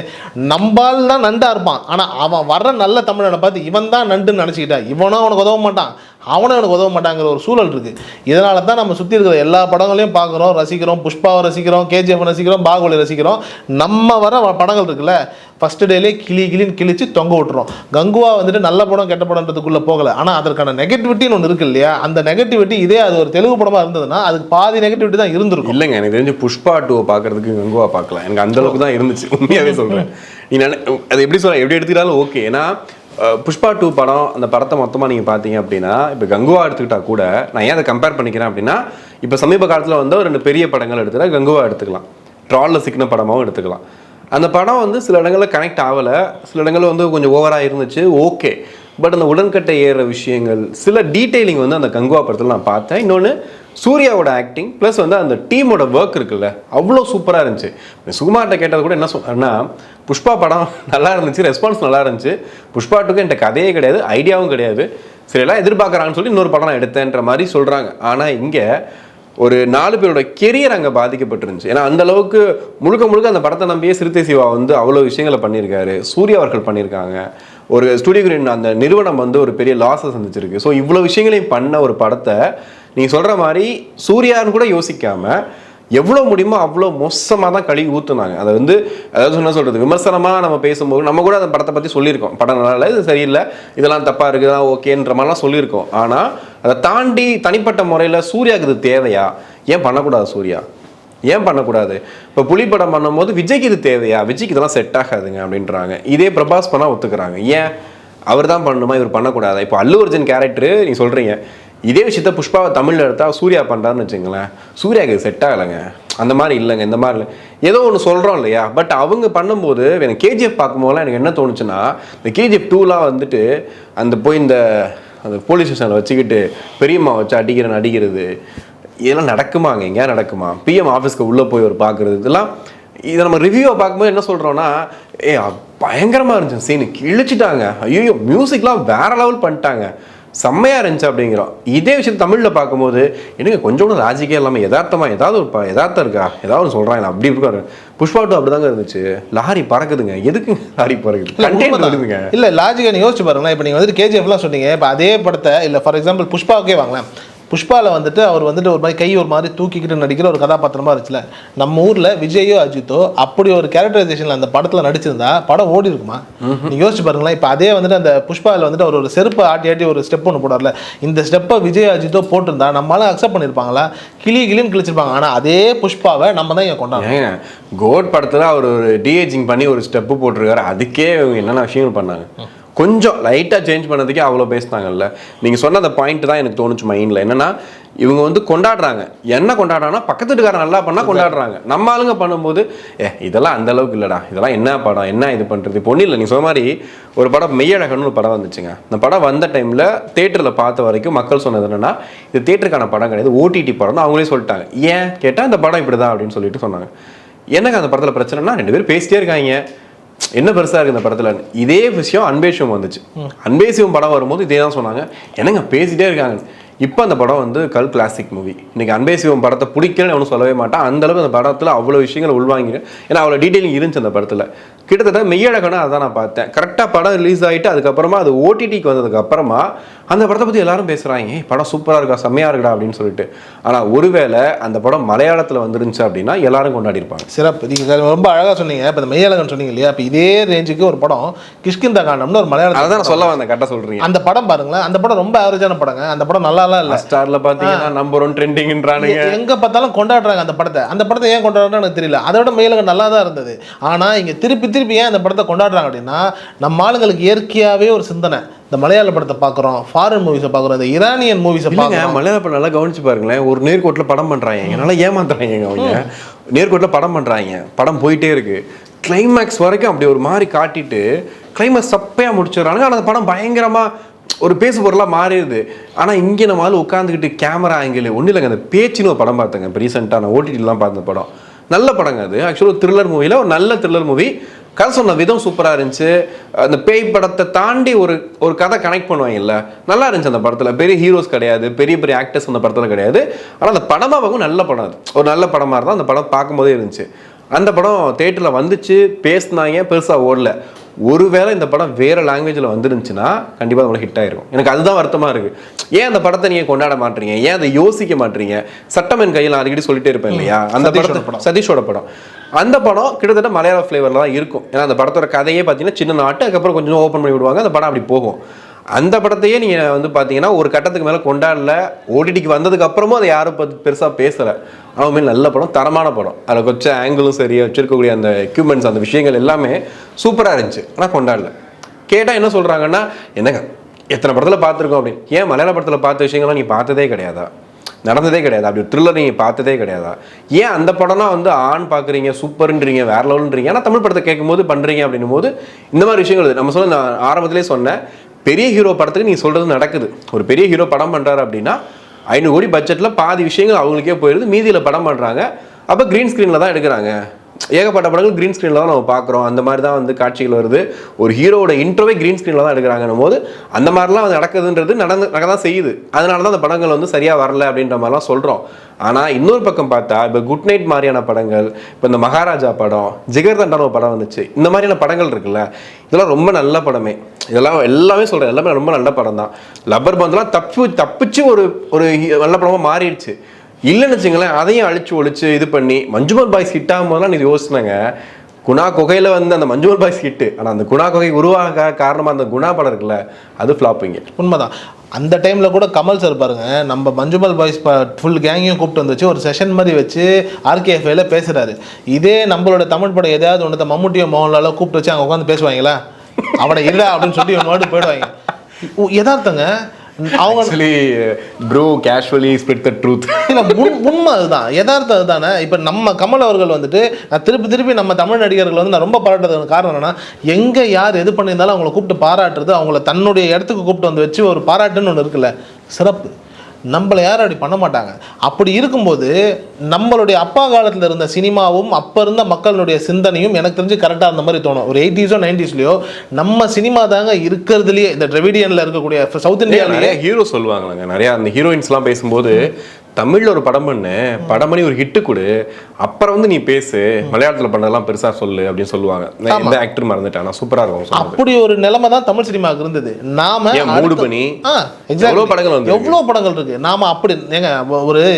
நம்பால் தான் நண்டா இருப்பான், ஆனால் அவன் வர்ற நல்ல தமிழனை பார்த்து இவன் தான் நண்டுன்னு நினச்சிக்கிட்டா இவனும் அவனுக்கு உதவ மாட்டான், அவனும் எனக்கு உதவ மாட்டாங்கிற ஒரு சூழல் இருக்குது. இதனால தான் நம்ம சுற்றி இருக்கிற எல்லா படங்களையும் பார்க்குறோம், ரசிக்கிறோம், புஷ்பாவை ரசிக்கிறோம், கேஜிஎஃப் ரசிக்கிறோம், பாகுபலி ரசிக்கிறோம். நம்ம வர படங்கள் இருக்குல்ல ஃபஸ்ட்டு டேலே கிளின்னு கிழிச்சு தொங்க விட்டுறோம். கங்குவா வந்துட்டு நல்ல படம் கெட்ட படம்ன்றதுக்குள்ளே போகலை, ஆனால் அதற்கான நெகட்டிவிட்டின்னு ஒன்று இருக்கு இல்லையா, அந்த நெகட்டிவிட்டி இதே அது ஒரு தெலுங்கு படமாக இருந்ததுன்னா அதுக்கு பாதி நெகட்டிவிட்டி தான் இருந்திருக்கும். இல்லைங்க, எனக்கு தெரிஞ்சு புஷ்பா 2 பார்க்கறதுக்கு கங்குவா பார்க்கலாம், எனக்கு அந்த அளவுக்கு தான் இருந்துச்சு, உண்மையாகவே சொல்கிறேன். நீ அது எப்படி எப்படி எடுத்துக்கிட்டாலும் ஓகே. ஏன்னா புஷ்பா 2 படம், அந்த படத்தை மொத்தமாக நீங்கள் பார்த்தீங்க அப்படின்னா இப்போ கங்குவா எடுத்துக்கிட்டா கூட நான் ஏன் அதை கம்பேர் பண்ணிக்கிறேன் அப்படின்னா இப்போ சமீப காலத்தில் வந்து ஒரு 2 பெரிய படங்கள் எடுத்துட்டா கங்குவா எடுத்துக்கலாம், ட்ராலில் சிக்கின படமாகவும் எடுத்துக்கலாம். அந்த படம் வந்து சில இடங்களில் கனெக்ட் ஆகலை, சில இடங்களில் வந்து கொஞ்சம் ஓவராக இருந்துச்சு, ஓகே. பட் அந்த உடன்கட்டை ஏறுற விஷயங்கள், சில டீட்டெயிலிங் வந்து அந்த கங்குவா படத்தில் நான் பார்த்தேன். இன்னொன்று சூர்யாவோட ஆக்டிங் ப்ளஸ் வந்து அந்த டீமோட ஒர்க் இருக்குல்ல அவ்வளோ சூப்பராக இருந்துச்சு. சுகுமார்ட்ட கேட்டது கூட என்ன சொன்னா, புஷ்பா படம் நல்லா இருந்துச்சு, ரெஸ்பான்ஸ் நல்லா இருந்துச்சு, புஷ்பா 2க்கு என்கிட்ட கதையே கிடையாது, ஐடியாவும் கிடையாது, சரி எல்லாம் எதிர்பார்க்குறாங்கன்னு சொல்லி இன்னொரு படம் நான் எடுத்தேன்ற மாதிரி சொல்கிறாங்க. ஆனால் இங்கே ஒரு 4 பேரோட கெரியர் அங்கே பாதிக்கப்பட்டிருந்துச்சு. ஏன்னா அந்த அளவுக்கு முழுக்க அந்த படத்தை நம்பியே சிறுத்தை சிவா வந்து அவ்வளோ விஷயங்களை பண்ணியிருக்காரு, சூர்யா அவர்கள் பண்ணியிருக்காங்க, ஒரு ஸ்டுடியோ கிரீன் அந்த நிறுவனம் வந்து ஒரு பெரிய லாஸை சந்திச்சிருக்கு. ஸோ இவ்வளோ விஷயங்களையும் பண்ண ஒரு படத்தை நீங்கள் சொல்கிற மாதிரி சூர்யான்னு கூட யோசிக்காமல் எவ்வளோ முடியுமோ அவ்வளோ மோசமாக தான் கழுவி ஊற்றுனாங்க. அதை வந்து அதாவது என்ன சொல்கிறது, விமர்சனமாக நம்ம பேசும்போது நம்ம கூட அந்த படத்தை பற்றி சொல்லியிருக்கோம், படம் நல்லா இல்லை, இது சரியில்லை, இதெல்லாம் தப்பாக இருக்குதா ஓகேன்ற மாதிரிலாம் சொல்லியிருக்கோம். ஆனால் அதை தாண்டி தனிப்பட்ட முறையில் சூர்யாவுக்கு இது தேவையா, ஏன் பண்ணக்கூடாது, சூர்யா ஏன் பண்ணக்கூடாது? இப்போ புலி படம் பண்ணும்போது விஜய்க்கு இது தேவையா, விஜய்க்கு இதெல்லாம் செட் ஆகாதுங்க அப்படின்றாங்க. இதே பிரபாஸ் பண்ணால் ஒத்துக்கிறாங்க, ஏன் அவர் தான் பண்ணணுமா, இவர் பண்ணக்கூடாதா? இப்போ அல்லு அர்ஜுன் கேரக்டரு நீங்கள் சொல்கிறீங்க, இதே விஷயத்த புஷ்பாவை தமிழில் எடுத்தால் சூர்யா பண்ணுறாருன்னு வச்சுங்களேன், சூர்யாவுக்கு இது செட் ஆகலைங்க, அந்த மாதிரி இல்லைங்க, இந்த மாதிரி இல்லை, ஏதோ ஒன்று சொல்கிறோம் இல்லையா. பட் அவங்க பண்ணும்போது எனக்கு கேஜிஎஃப் பார்க்கும்போதெல்லாம் எனக்கு என்ன தோணுச்சுன்னா, இந்த கேஜிஎஃப் 2லாம் வந்துட்டு அந்த போய் இந்த அந்த போலீஸ் ஸ்டேஷனில் வச்சுக்கிட்டு பெரியம்மா வச்சு அடிக்கிறது இதெல்லாம் நடக்குமாங்க, எங்கேயா நடக்குமா? பிஎம் ஆஃபீஸ்க்கு உள்ளே போய் ஒரு பார்க்குறது, இதெல்லாம் இதை நம்ம ரிவ்யூவை பார்க்கும்போது என்ன சொல்கிறோன்னா, பயங்கரமாக இருந்துச்சு சீனு, கிழிச்சிட்டாங்க, ஐயோ மியூசிக்லாம் வேற லெவல் பண்ணிட்டாங்க, செம்மையாக இருந்துச்சு அப்படிங்கிறோம். இதே விஷயம் தமிழில் பார்க்கும்போது எனக்கு கொஞ்சம் கூட லாஜிக்கே இல்லாமல் யதார்த்தமாக ஏதாவது ஒரு யதார்த்தம் இருக்கா, ஏதாவது ஒன்று சொல்கிறாங்க அப்படி இருக்காரு. புஷ்பா 2 அப்படி தாங்க இருந்துச்சு, லாரி பறக்குதுங்க, எதுக்கு லாரி பறக்குது, கண்டென்ட் வருதுங்க. இல்லை லாஜிக்காக நீங்கள் யோசிச்சு பாருங்களேன். இப்போ நீங்கள் வந்துட்டு கேஜிஎஃப்லாம் சொன்னீங்க, இப்போ அதே படத்தை இல்லை ஃபார் எக்ஸாம்பிள் புஷ்பாவுக்கே வாங்கலாம். புஷ்பாவில் வந்துட்டு அவர் வந்துட்டு ஒரு மாதிரி கை ஒரு மாதிரி தூக்கிக்கிட்டு நடிக்கிற ஒரு கதாபாத்திரமா இருந்துச்சுல, நம்ம ஊரில் விஜயோ அஜித்தோ அப்படி ஒரு கேரக்டரைசேஷனில் அந்த படத்தில் நடிச்சிருந்தா படம் ஓடி இருக்குமா? நீங்கள் யோசிச்சு பாருங்களேன். இப்போ அதே வந்துட்டு அந்த புஷ்பாவில் வந்துட்டு அவர் ஒரு செருப்பை ஆட்டி ஒரு ஸ்டெப் ஒன்று போடார்ல, இந்த ஸ்டெப்பை விஜய் அஜித்தோ போட்டிருந்தா நம்மளால அக்செப்ட் பண்ணியிருப்பாங்களா? கிளின்னு கிழிச்சிருப்பாங்க. ஆனால் அதே புஷ்பாவை நம்ம தான் இங்கே கொண்டாடுறோம். கோட் படத்தில் அவர் ஒரு டிஏஜிங் பண்ணி ஒரு ஸ்டெப்பு போட்டிருக்காரு, அதுக்கே என்னென்ன விஷயங்கள் பண்ணாங்க, கொஞ்சம் லைட்டாக சேஞ்ச் பண்ணதுக்கே அவ்வளோ பேசினாங்கல்ல. நீங்கள் சொன்ன அந்த பாயிண்ட் தான் எனக்கு தோணுச்சு மைண்டில், என்னென்னா இவங்க வந்து கொண்டாடுறாங்க. என்ன கொண்டாடுறாங்கன்னா பக்கத்து வீட்டுக்காரன் நல்லா பண்ணால் கொண்டாடுறாங்க. நம்ம ஆளுங்க பண்ணும்போது இதெல்லாம் அந்த அளவுக்கு இல்லைடா, இதெல்லாம் என்ன படம், என்ன இது பண்ணுறது. இப்போ ஒன்றும் இல்லை, நீ சொன்ன மாதிரி ஒரு படம் மெய்யழகன்னு ஒரு படம் வந்துச்சுங்க. அந்த படம் வந்த டைமில் தேட்டரில் பார்த்த வரைக்கும் மக்கள் சொன்னது என்னென்னா இது தேட்டருக்கான படம் கிடையாது, ஓடிடி படம்னு அவங்களே சொல்லிட்டாங்க. ஏன் கேட்டால் இந்த படம் இப்படி தான் அப்படின்னு சொல்லிட்டு சொன்னாங்க. எனக்கு அந்த படத்தில் பிரச்சனைனா 2 பேரும் பேசிட்டே இருக்காங்க, என்ன பெருசாக இருக்குது இந்த படத்தில். இதே விஷயம் அன்பே சிவம் வந்துச்சு. அன்பே சிவம் படம் வரும்போது இதே தான் சொன்னாங்க, என்னங்க பேசிட்டே இருக்காங்க. இப்போ அந்த படம் வந்து கல் கிளாசிக் மூவி. இன்னைக்கு அன்பே சிவம் படத்தை பிடிக்கலன்னு ஒன்றும் சொல்லவே மாட்டான். அந்தளவுக்கு அந்த படத்தில் அவ்வளோ விஷயங்கள் உள்வாங்கினேன். ஏன்னா அவ்வளோ டீட்டெயிலிங் இருந்துச்சு அந்த படத்தில். கிட்டத்தட்ட மெய்யழகனா அதான் நான் பார்த்தேன். கரெக்டாக படம் ரிலீஸ் ஆகிட்டு அதுக்கப்புறமா அது ஓடிடிக்கு வந்ததுக்கு அப்புறமா அந்த படத்தை பற்றி எல்லாரும் பேசுகிறாங்க, படம் சூப்பராக இருக்கா, செம்மையாக இருக்கா அப்படின்னு சொல்லிட்டு. ஆனால் ஒருவேளை அந்த படம் மலையாளத்தில் வந்துருந்துச்சு அப்படின்னா எல்லாரும் கொண்டாடி இருப்பாங்க. சிறப்பு, நீங்கள் ரொம்ப அழகாக சொன்னீங்க. இப்போ இந்த மெய்யழகன் சொன்னீங்க இல்லையா, இப்போ இதே ரேஞ்சுக்கு ஒரு படம் கிஷ்கிந்தா காண்டம்னு ஒரு மலையாளம், அதான் நான் சொல்ல வந்தேன், கரெக்டாக சொல்கிறீங்க. அந்த படம் பாருங்களேன், அந்த படம் ரொம்ப ஆவரேஜான படங்க. அந்த படம் நல்லாலாம் இல்லை. ஸ்டாரில் பார்த்தீங்கன்னா நம்பர் 1 ட்ரெண்டிங்ன்றானுங்க, எங்கே பார்த்தாலும் கொண்டாடுறாங்க அந்த படத்தை. அந்த படத்தை ஏன் கொண்டாடுறான்னு எனக்கு தெரியல. அதோட மெய்யழகன் நல்லா தான் இருந்தது. ஆனால் இங்கே திருப்பி ஏன் அந்த படத்தை கொண்டாடுறாங்க அப்படின்னா, நம்ம ஆளுங்களுக்கு இயற்கையாகவே ஒரு சிந்தனை. இந்த மலையாள படத்தை பார்க்குறோம், ஃபாரின் மூவிஸை பார்க்குறோம், இந்த ஈரானியன் மூவிஸை பார்க்குறோம். மலையாள படம் நல்லா கவனிச்சு பாருங்களேன். ஒரு நேர்கோட்டில் படம் பண்ணுறாங்க, நல்லா ஏமாத்துறாங்க அவங்க. நேர்கோட்டில் படம் பண்ணுறாங்க, படம் போயிட்டே இருக்கு, கிளைமேக்ஸ் வரைக்கும் அப்படி ஒரு மாதிரி காட்டிட்டு கிளைமேக்ஸ் சப்பையாக முடிச்சிடறாங்க. ஆனால் அந்த படம் பயங்கரமாக ஒரு பேசு பொருளாக மாறிடுது. ஆனால் இங்கே நம்ம உட்காந்துக்கிட்டு கேமரா ஆங்கிள் ஒன்றும் இல்லைங்க. அந்த பேச்சுன்னு ஒரு படம் பார்த்தேங்க இப்போ ரீசெண்டாக, நான் ஓடிடிலாம் பார்த்த படம், நல்ல படங்க அது. ஆக்சுவலாக த்ரில்லர் மூவியில் ஒரு நல்ல த்ரில்லர் மூவி. கதை சொன்ன விதம் சூப்பராக இருந்துச்சு. அந்த பேய் படத்தை தாண்டி ஒரு கதை கனெக்ட் பண்ணுவாங்கல்ல, நல்லா இருந்துச்சு அந்த படத்தில். பெரிய ஹீரோஸ் கிடையாது, பெரிய ஆக்டர்ஸ் அந்த படத்தில் கிடையாது. ஆனால் அந்த படமாக பார்க்கும் நல்ல படம், அது ஒரு நல்ல படமாக இருந்தால் அந்த படம் பார்க்கும்போதே இருந்துச்சு. அந்த படம் தேட்டரில் வந்துச்சு, பேசினாங்க, பெருசாக ஓடல. ஒருவேளை இந்த படம் வேறு லாங்குவேஜில் வந்துருந்துச்சுன்னா கண்டிப்பாக நம்மளுக்கு ஹிட் ஆயிருக்கும். எனக்கு அதுதான் வருத்தமாக இருக்குது. ஏன் அந்த படத்தை நீங்கள் கொண்டாட மாட்டீங்க, ஏன் அதை யோசிக்க மாட்டீங்க. சட்டமன் கையில் அடிக்கடி சொல்லிட்டே இருப்பேன் இல்லையா, அந்த படத்தை சதீஷோட படம். அந்த படம் கிட்டத்தட்ட மலையாள ஃப்ளேவரில் தான் இருக்கும். ஏன்னா அந்த படத்தோட கதையே பார்த்தீங்கன்னா சின்ன நாட்டு, அதுக்கப்புறம் கொஞ்சம் ஓப்பன் பண்ணி விடுவாங்க, அந்த படம் அப்படி போகும். அந்த படத்தையே நீங்கள் வந்து பார்த்தீங்கன்னா ஒரு கட்டத்துக்கு மேலே கொண்டாடல. ஓடிடிக்கு வந்ததுக்கு அப்புறமும் அதை யாரும் பெருசாக பேசலை. அவங்க மேலே நல்ல படம், தரமான படம். அதில் வச்ச ஆங்கிளும் சரி, வச்சிருக்கக்கூடிய அந்த எக்யூப்மெண்ட்ஸ், அந்த விஷயங்கள் எல்லாமே சூப்பராக இருந்துச்சு. ஆனால் கொண்டாடல. கேட்டால் என்ன சொல்கிறாங்கன்னா, என்னங்க எத்தனை படத்தில் பார்த்துருக்கோம் அப்படின்னு. ஏன் மலையாள படத்தில் பார்த்த விஷயங்கள்லாம் நீ பார்த்ததே கிடையாதா, நடந்ததே கிடையாது, அப்படி த்ரில்லர் நீங்கள் பார்த்ததே கிடையாதா? ஏன் அந்த படம்னா வந்து ஆண் பார்க்குறீங்க, சூப்பர்ன்றீங்க, வேற லெவல்ன்றீங்க, ஆனால் தமிழ் படத்தை கேட்கும் போது பண்ணுறீங்க அப்படின்னும் போது இந்த மாதிரி விஷயங்கள் நம்ம சொன்ன ஆரம்பத்திலே சொன்னேன். பெரிய ஹீரோ படத்துக்கு நீ சொல்கிறது நடக்குது. ஒரு பெரிய ஹீரோ படம் பண்ணுறாரு அப்படின்னா 500 கோடி பட்ஜெட்டில் பாதி விஷயங்கள் அவங்களுக்கே போயிடுது, மீதியில் படம் பண்ணுறாங்க. அப்போ க்ரீன் ஸ்க்ரீனில் தான் எடுக்கிறாங்க. ஏகப்பட்ட படங்கள் க்ரீன் ஸ்க்ரீனில் தான் நம்ம பார்க்குறோம். அந்த மாதிரி தான் வந்து காட்சிகள் வருது. ஒரு ஹீரோட இன்ட்ரோவே க்ரீன் ஸ்க்ரீனில் தான் எடுக்கிறாங்கன்னும் போது அந்த மாதிரிலாம் வந்து நடக்குதுன்றது நடக்க தான் செய்யுது. அதனால தான் அந்த படங்கள் வந்து சரியாக வரல அப்படின்ற மாதிரிலாம் சொல்கிறோம். ஆனால் இன்னொரு பக்கம் பார்த்தா இப்போ குட் நைட் மாதிரியான படங்கள், இப்போ இந்த மகாராஜா படம், ஜிகர்தண்டான ஒரு படம் வந்துச்சு, இந்த மாதிரியான படங்கள் இருக்குல்ல, இதெல்லாம் ரொம்ப நல்ல படமே. இதெல்லாம் எல்லாமே சொல்கிறேன், எல்லாமே ரொம்ப நல்ல படம் தான். லப்பர் பந்தெல்லாம் தப்பிச்சு ஒரு நல்ல படமாக மாறிடுச்சு. இல்லைன்னு வச்சுங்களேன், அதையும் அழிச்சு ஒழிச்சு இது பண்ணி மஞ்சுமல் பாய்ஸ் ஹிட் ஆகும் போதெல்லாம் நீ யோசிச்சுனாங்க. குணா குகையில் வந்து அந்த மஞ்சுமல் பாய்ஸ் ஹிட்டு, ஆனால் அந்த குணா குகை உருவாக காரணமாக அந்த குணா படம் இருக்குல்ல, அது ஃப்ளாப்பிங்க. உண்மைதான். அந்த டைமில் கூட கமல் சார் பாருங்க, நம்ம மஞ்சுமல் பாய்ஸ் ஃபுல் கேங்கையும் கூப்பிட்டு வந்துச்சு, ஒரு செஷன் மாதிரி வச்சு ஆர்கேஎஃப்ல பேசுகிறாரு. இதே நம்மளோட தமிழ் படம் எதாவது ஒன்று மம்முட்டியோ மோகன்லாலோ கூப்பிட்டு வச்சு அங்கே உட்காந்து பேசுவாங்களா, அவனை இல்லை அப்படின்னு சொல்லி இவனோடு போயிடுவாங்க. யதார்த்தங்க. அவங்க உண்மை அதுதான், யதார்த்தம் அதுதானே. இப்போ நம்ம கமல் அவர்கள் வந்துட்டு நான் திருப்பி நம்ம தமிழ் நடிகர்கள் வந்து நான் ரொம்ப பாராட்டுறதுக்கு காரணம் என்னன்னா, எங்கே யார் எது பண்ணியிருந்தாலும் அவங்கள கூப்பிட்டு பாராட்டுறது, அவங்கள தன்னுடைய இடத்துக்கு கூப்பிட்டு வந்து வச்சு ஒரு பாராட்டுன்னு ஒன்று இருக்குல்ல, சிறப்பு. நம்மளை யாரும் அப்படி பண்ண மாட்டாங்க. அப்படி இருக்கும்போது நம்மளுடைய அப்பா காலத்தில் இருந்த சினிமாவும் அப்போ இருந்த மக்களுடைய சிந்தனையும் எனக்கு தெரிஞ்சு கரெக்டாக இருந்த மாதிரி தோணும். ஒரு 80s 90s நம்ம சினிமா தாங்க இருக்கிறதுலையே, இந்த டிராவிடியனில் இருக்கக்கூடிய சவுத் இந்தியாவில் நிறைய ஹீரோ சொல்லுவாங்களாங்க. நிறையா அந்த ஹீரோயின்ஸ்லாம் பேசும்போது தமிழில் ஒரு படம் பண்ணி ஒரு ஹிட்டு கொடு, அப்புறம் வந்து நீ பேசு, மலையாளத்தில் பண்ணதெல்லாம் பெருசாக சொல்லு அப்படின்னு சொல்லுவாங்க. எந்த ஆக்டர் மறந்துட்டேன், ஆனால் சூப்பராக இருக்கும். அப்படி ஒரு நிலைமை தான் தமிழ் சினிமாவுக்கு இருந்தது. நாம மூடு பண்ணி எவ்வளோ படங்கள் இருக்கு. நாம அப்படி ஏங்க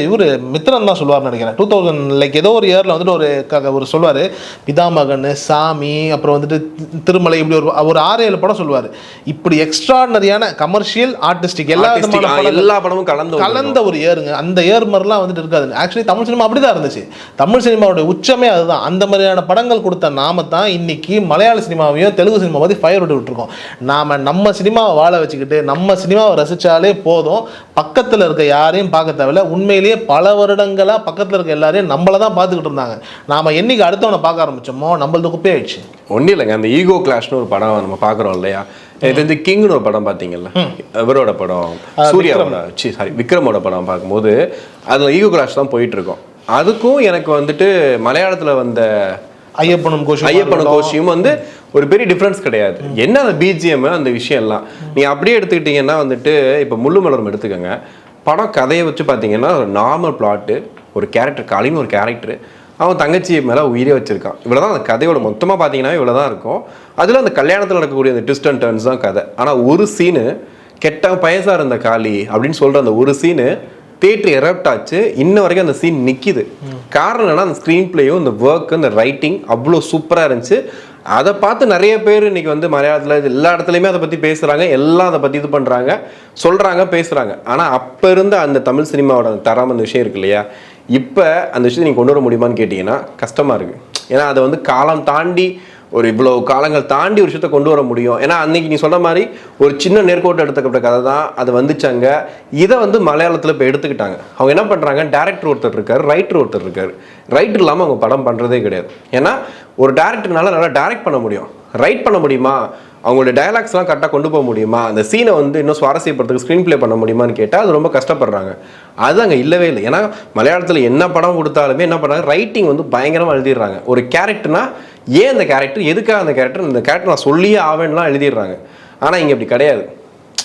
இவர் மித்ரன் தான் சொல்லுவார்னு நினைக்கிறேன், 2000 லைக் ஏதோ ஒரு இயரில் வந்துட்டு ஒரு சொல்லுவார், பிதாமகன், சாமி, அப்புறம் வந்துட்டு திருமலை, இப்படி ஒரு 6-7 படம் சொல்லுவார். இப்படி எக்ஸ்ட்ராடனரியான கமர்ஷியல் ஆர்டிஸ்டிக் எல்லா படமும் கலந்த ஒரு இயருங்க. அந்த ஏர் மாதிரிலாம் வந்துட்டு இருக்காது. ஆக்சுவலி தமிழ் சினிமா அப்படி தான் இருந்துச்சு. தமிழ் சினிமாவுடைய உச்சமே அதுதான். அந்த மாதிரியான படங்கள் கொடுத்த நாம தான் இன்னைக்கு மலையாள சினிமாவையும் தெலுங்கு சினிமா பற்றி ஃபயர் விட்டு விட்டுருக்கோம். நம்ம சினிமாவை வாழ வச்சுக்கிட்டு நம்ம சினிமாவை ரசித்தாலே போதும், பக்கத்தில் இருக்க யாரையும் பார்க்க தேவையில்ல. உண்மையிலேயே பல வருடங்களாக பக்கத்தில் இருக்க எல்லாரையும் நம்மளை தான் பார்த்துக்கிட்டு இருந்தாங்க. நாம் என்னைக்கு அடுத்தவனை பார்க்க ஆரம்பித்தோமோ நம்மளது குப்பே ஆயிடுச்சு. ஒன்றும் இல்லைங்க, அந்த ஈகோ கிளாஷ்னு ஒரு படம் நம்ம பார்க்குறோம் இல்லையா, இது வந்து கிங்னு ஒரு படம் பார்த்தீங்கல்ல, இவரோட படம் சூர்யாவோட விக்ரமோட படம் பார்க்கும்போது அதில் ஈகோ கிளாஷ் தான் போயிட்டு இருக்கோம். அதுக்கும் எனக்கு வந்துட்டு மலையாளத்தில் வந்த ஐயப்பனும் கோஷியும் வந்து ஒரு பெரிய டிஃப்ரென்ஸ் கிடையாது. என்ன அந்த பிஜிஎம் அந்த விஷயம் எல்லாம் நீங்கள் அப்படியே எடுத்துக்கிட்டீங்கன்னா வந்துட்டு இப்போ முள்ளு மலரும் எடுத்துக்கோங்க. படம் கதையை வச்சு பார்த்தீங்கன்னா ஒரு நார்மல் பிளாட்டு, ஒரு கேரக்டர் காலின்னு ஒரு கேரக்டர், அவன் தங்கச்சி மேலே உயிரே வச்சிருக்கான். இவ்வளோதான் அந்த கதையோட மொத்தமாக பார்த்தீங்கன்னா இவ்வளோ தான் இருக்கும். அதில் அந்த கல்யாணத்தில் நடக்கக்கூடிய அந்த ட்விஸ்ட் அண்ட் டர்ன்ஸ் தான் கதை. ஆனால் ஒரு சீனு கெட்ட பயசாக இருந்த காளி அப்படின்னு சொல்கிற அந்த ஒரு சீனு தியேட்டர் எரப்ட் ஆச்சு. இன்ன வரைக்கும் அந்த சீன் நிற்கிது. காரணம் என்னன்னா அந்த ஸ்க்ரீன் பிளேயும் இந்த ஒர்க் அந்த ரைட்டிங் அவ்வளோ சூப்பராக இருந்துச்சு. அதை பார்த்து நிறைய பேர் இன்னைக்கு வந்து மலையாளத்தில் எல்லா இடத்துலையுமே அதை பற்றி பேசுகிறாங்க, எல்லாம் அதை பற்றி இது பண்ணுறாங்க, சொல்கிறாங்க, பேசுகிறாங்க. ஆனால் அப்போ இருந்த அந்த தமிழ் சினிமாவோட தரம் அந்த விஷயம் இருக்கு இல்லையா, இப்போ அந்த விஷயத்தை நீங்கள் கொண்டு வர முடியுமான்னு கேட்டிங்கன்னா கஷ்டமாக இருக்குது. ஏன்னா அதை வந்து காலம் தாண்டி ஒரு இவ்வளோ காலங்கள் தாண்டி ஒரு விஷயத்தை கொண்டு வர முடியும். ஏன்னா அன்னைக்கு நீ சொன்ன மாதிரி ஒரு சின்ன நேர்கோட்டு எடுத்துக்கப்பட்ட கதை தான் அது வந்துச்சாங்க. இதை வந்து மலையாளத்தில் இப்போ எடுத்துக்கிட்டாங்க. அவங்க என்ன பண்ணுறாங்க, டேரக்டர் ஒருத்தர் இருக்கார், ரைட்டர் ஒருத்தர் இருக்கார். ரைட்டர் இல்லாமல் அவங்க படம் பண்ணுறதே கிடையாது. ஏன்னா ஒரு டேரக்டர்னால நல்லா டைரக்ட் பண்ண முடியும், ரைட் பண்ண முடியுமா, அவங்களோட டயலாக்ஸ்லாம் கரெக்டாக கொண்டு போக முடியுமா, அந்த சீனை வந்து இன்னும் சுவாரஸ்யப்படுறதுக்கு ஸ்க்ரீன் பிளே பண்ண முடியுமான்னு கேட்டால் அது ரொம்ப கஷ்டப்படுறாங்க. அது அங்கே இல்லவே இல்லை. ஏன்னா மலையாளத்தில் என்ன படம் கொடுத்தாலுமே என்ன பண்ணுறாங்க, ரைட்டிங் வந்து பயங்கரமாக எழுதிடுறாங்க. ஒரு கேரக்டர்னா ஏன் அந்த கேரக்டர், எதுக்காக அந்த கேரக்டர், இந்த கேரக்டர் நான் சொல்லியே ஆவேன்லாம் எழுதிடுறாங்க. ஆனால் இங்கே அப்படி கிடையாது,